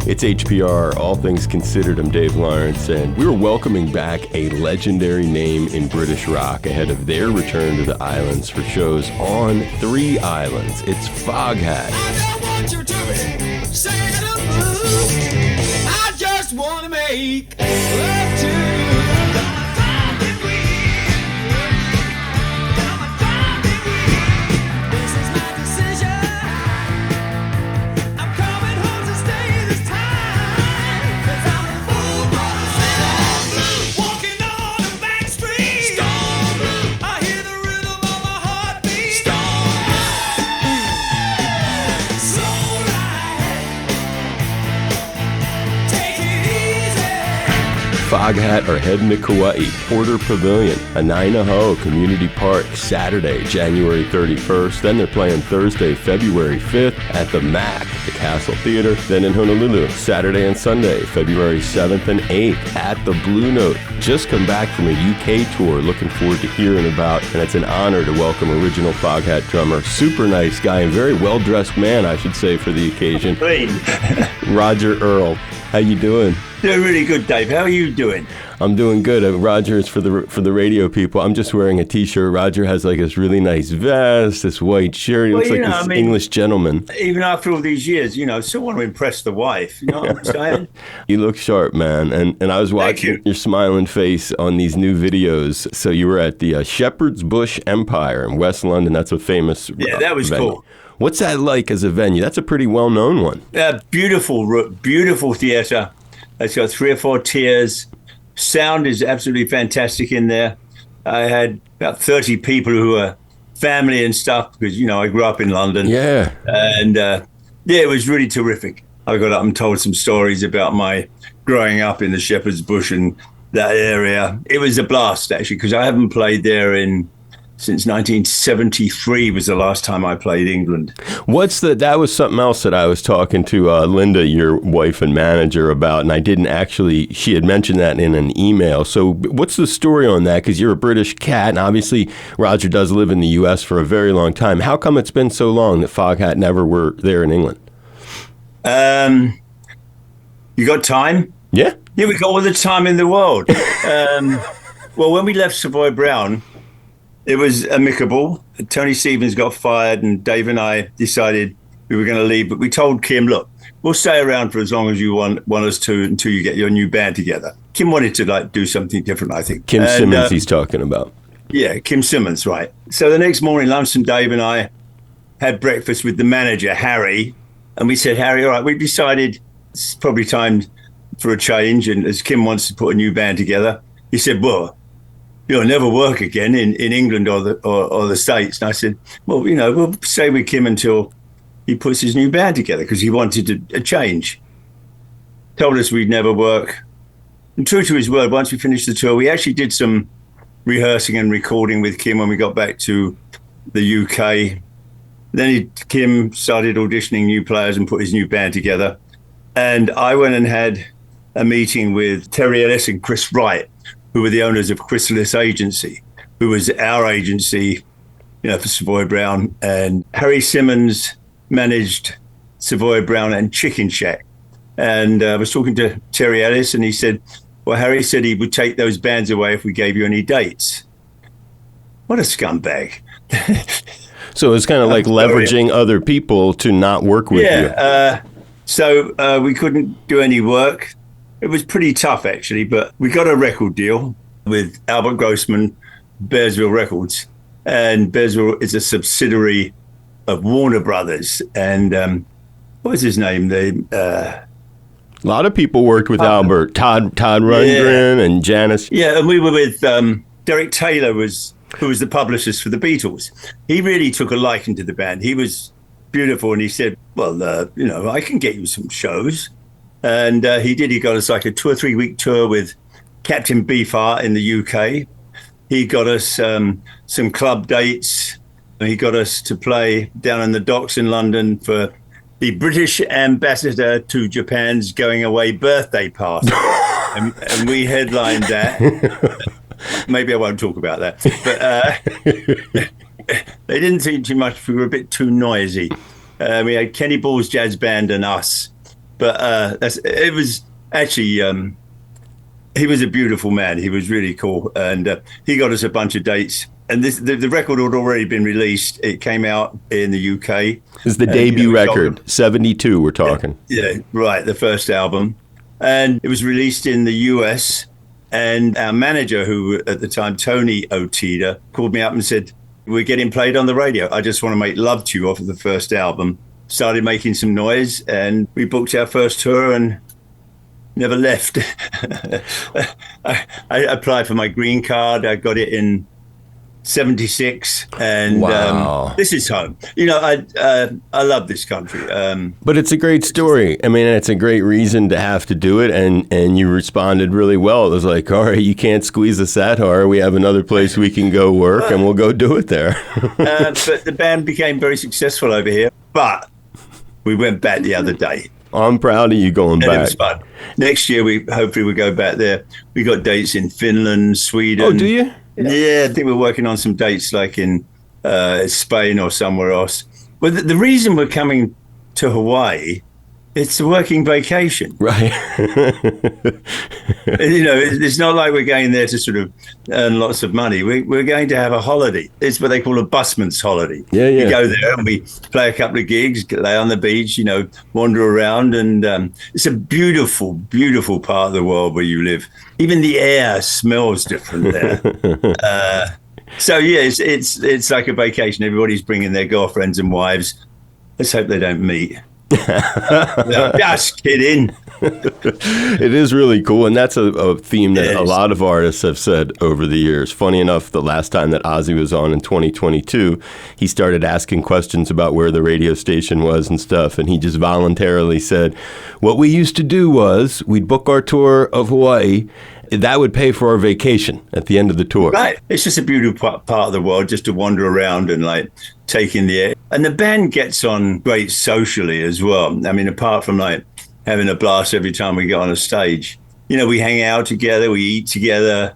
It's HPR, All Things Considered. I'm Dave Lawrence, and we were welcoming back a legendary name in British rock ahead of their return to the islands for shows on 3 islands. It's Foghat. I don't want you to be Santa Blue. I just want to make love to you. Foghat are heading to Kauai, Porter Pavilion, Anainaho Community Park, Saturday, January 31st. Then they're playing Thursday, February 5th at the MAC, the Castle Theater. Then in Honolulu, Saturday and Sunday, February 7th and 8th at the Blue Note. Just come back from a UK tour, looking forward to hearing about, and it's an honor to welcome original Foghat drummer, super nice guy and very well-dressed man, I should say, for the occasion, Roger Earl. How you doing? Doing really good, Dave. How are you doing? I'm doing good. Roger is for the radio people. I'm just wearing a T-shirt. Roger has like this really nice vest, this white shirt. He looks like this English gentleman. Even after all these years, still want to impress the wife. You know what I'm saying? You look sharp, man. And I was watching your smiling face on these new videos. So you were at the Shepherd's Bush Empire in West London. That's a famous that was venue. Cool. What's that like as a venue? That's a pretty well-known one. Beautiful theatre. It's got 3 or 4 tiers. Sound is absolutely fantastic in there. I had about 30 people who were family and stuff because, I grew up in London. Yeah. And, it was really terrific. I got up and told some stories about my growing up in the Shepherd's Bush and that area. It was a blast, actually, because I haven't played there since 1973 was the last time I played England. That was something else that I was talking to Linda, your wife and manager, about, and I didn't actually, she had mentioned that in an email. So what's the story on that? Because you're a British cat, and obviously Roger does live in the U.S. for a very long time. How come it's been so long that Foghat never were there in England? You got time? Yeah. Yeah, we got all the time in the world. Well, when we left Savoy Brown, it was amicable. Tony Stevens got fired, and Dave and I decided we were going to leave. But we told Kim, look, we'll stay around for as long as you want us to until you get your new band together. Kim wanted to do something different, I think. Kim Simmons he's talking about. Yeah, Kim Simmons, right. So the next morning, Lumsden, Dave and I had breakfast with the manager, Harry. And we said, Harry, all right, we've decided it's probably time for a change. And as Kim wants to put a new band together, he said, well, you'll never work again in England or the States. And I said, well, we'll stay with Kim until he puts his new band together because he wanted a change. Told us we'd never work. And true to his word, once we finished the tour, we actually did some rehearsing and recording with Kim when we got back to the UK. Then Kim started auditioning new players and put his new band together. And I went and had a meeting with Terry Ellis and Chris Wright, who were the owners of Chrysalis Agency, who was our agency, for Savoy Brown. And Harry Simmons managed Savoy Brown and Chicken Shack. And I was talking to Terry Ellis, and he said, well, Harry said he would take those bands away if we gave you any dates. What a scumbag. So it's kind of like leveraging other people to not work with you. So we couldn't do any work. It was pretty tough, actually, but we got a record deal with Albert Grossman, Bearsville Records. And Bearsville is a subsidiary of Warner Brothers. And what was his name? A lot of people worked with Albert. Todd Rundgren and Janice. Yeah, and we were with Derek Taylor, who was the publicist for the Beatles. He really took a liking to the band. He was beautiful, and he said, well, I can get you some shows. And he did. He got us like a 2 or 3 week tour with Captain Beefheart in the UK. He got us some club dates. He got us to play down in the docks in London for the British ambassador to Japan's going away birthday party. and we headlined that. Maybe I won't talk about that. But they didn't think too much. We were a bit too noisy. We had Kenny Ball's Jazz Band and us. But it was actually, he was a beautiful man. He was really cool. And he got us a bunch of dates. And the record had already been released. It came out in the UK. It's the debut record, 72 we're talking. Yeah, right, the first album. And it was released in the US. And our manager, who at the time, Tony Otida, called me up and said, we're getting played on the radio. I just want to make love to you off of the first album. Started making some noise, and we booked our first tour and never left. I applied for my green card. I got it in 76, and wow. This is home. You know, I love this country. But it's a great story. I mean, it's a great reason to have to do it, and you responded really well. It was like, all right, you can't squeeze us that hard. We have another place we can go work, and we'll go do it there. But the band became very successful over here. But we went back the other day. I'm proud of you going back. It was fun. Next year, hopefully we go back there. We got dates in Finland, Sweden. Oh, do you? Yeah, I think we're working on some dates like in Spain or somewhere else. But the reason we're coming to Hawaii, it's a working vacation. Right. You know, it's not like we're going there to sort of earn lots of money. We're going to have a holiday. It's what they call a busman's holiday. Yeah. We go there and we play a couple of gigs, lay on the beach, you know, wander around. And it's a beautiful, beautiful part of the world where you live. Even the air smells different there. So, yeah, it's like a vacation. Everybody's bringing their girlfriends and wives. Let's hope they don't meet. Just kidding. It is really cool, and that's a theme that a lot of artists have said over the years. Funny enough, the last time that Ozzy was on in 2022, he started asking questions about where the radio station was and stuff, and he just voluntarily said, what we used to do was we'd book our tour of Hawaii. That would pay for our vacation at the end of the tour. Right. It's just a beautiful part of the world just to wander around and like take in the air. And the band gets on great socially as well. I mean, apart from like having a blast every time we get on a stage, you know, we hang out together, we eat together.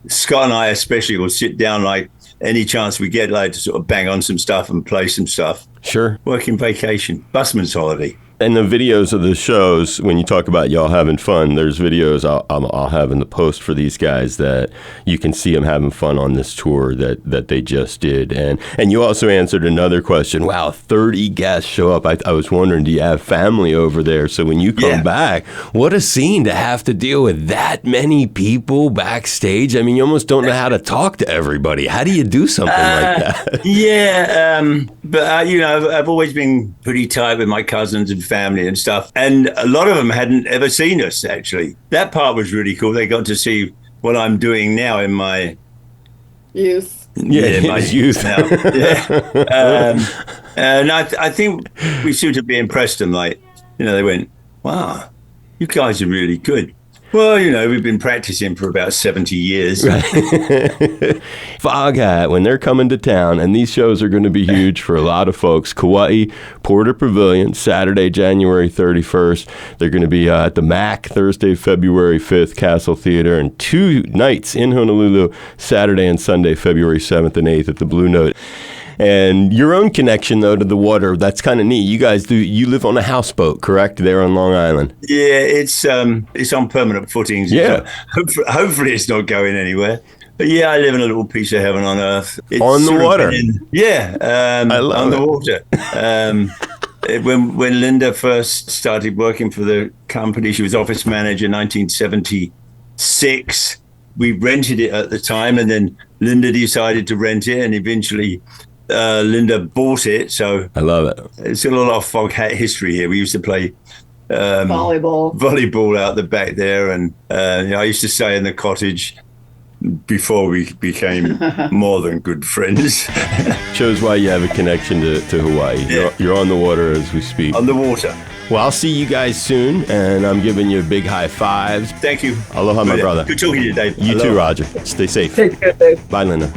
Scott and I especially will sit down like any chance we get, like to sort of bang on some stuff and play some stuff. Sure. Working vacation, busman's holiday. And the videos of the shows, when you talk about y'all having fun, there's videos I'll have in the post for these guys that you can see them having fun on this tour that they just did. And you also answered another question. Wow, 30 guests show up. I was wondering, do you have family over there? So when you come back, what a scene to have to deal with that many people backstage. I mean, you almost don't know how to talk to everybody. How do you do something like that? Yeah, but you know, I've always been pretty tight with my cousins and family and stuff, and a lot of them hadn't ever seen us. Actually, that part was really cool. They got to see what I'm doing now in my youth. Yeah, my youth now. Yeah. And I think we seemed to be impressed, and like, you know, they went, "Wow, you guys are really good." Well, you know, we've been practicing for about 70 years. Right. Foghat, when they're coming to town, and these shows are going to be huge for a lot of folks. Kauai, Porter Pavilion, Saturday, January 31st. They're going to be at the MAC, Thursday, February 5th, Castle Theater, and 2 nights in Honolulu, Saturday and Sunday, February 7th and 8th at the Blue Note. And your own connection, though, to the water, that's kind of neat. You guys you live on a houseboat, correct, there on Long Island? Yeah, it's on permanent footings. Yeah. Hopefully it's not going anywhere. But yeah, I live in a little piece of heaven on earth. It's on the water? I love on it. The water. When Linda first started working for the company, she was office manager in 1976. We rented it at the time, and then Linda decided to rent it, and eventually Linda bought it. So I love it. It's got a lot of Foghat history here. We used to play volleyball out the back there, and you know, I used to stay in the cottage before we became more than good friends. Shows why you have a connection to Hawaii. Yeah. You're on the water as we speak. On the water. Well, I'll see you guys soon, and I'm giving you big high fives. Thank you. Aloha, my brother. Good talking to you, Dave. You Aloha. too, Roger. Stay safe. Take care, Dave. Bye, Linda.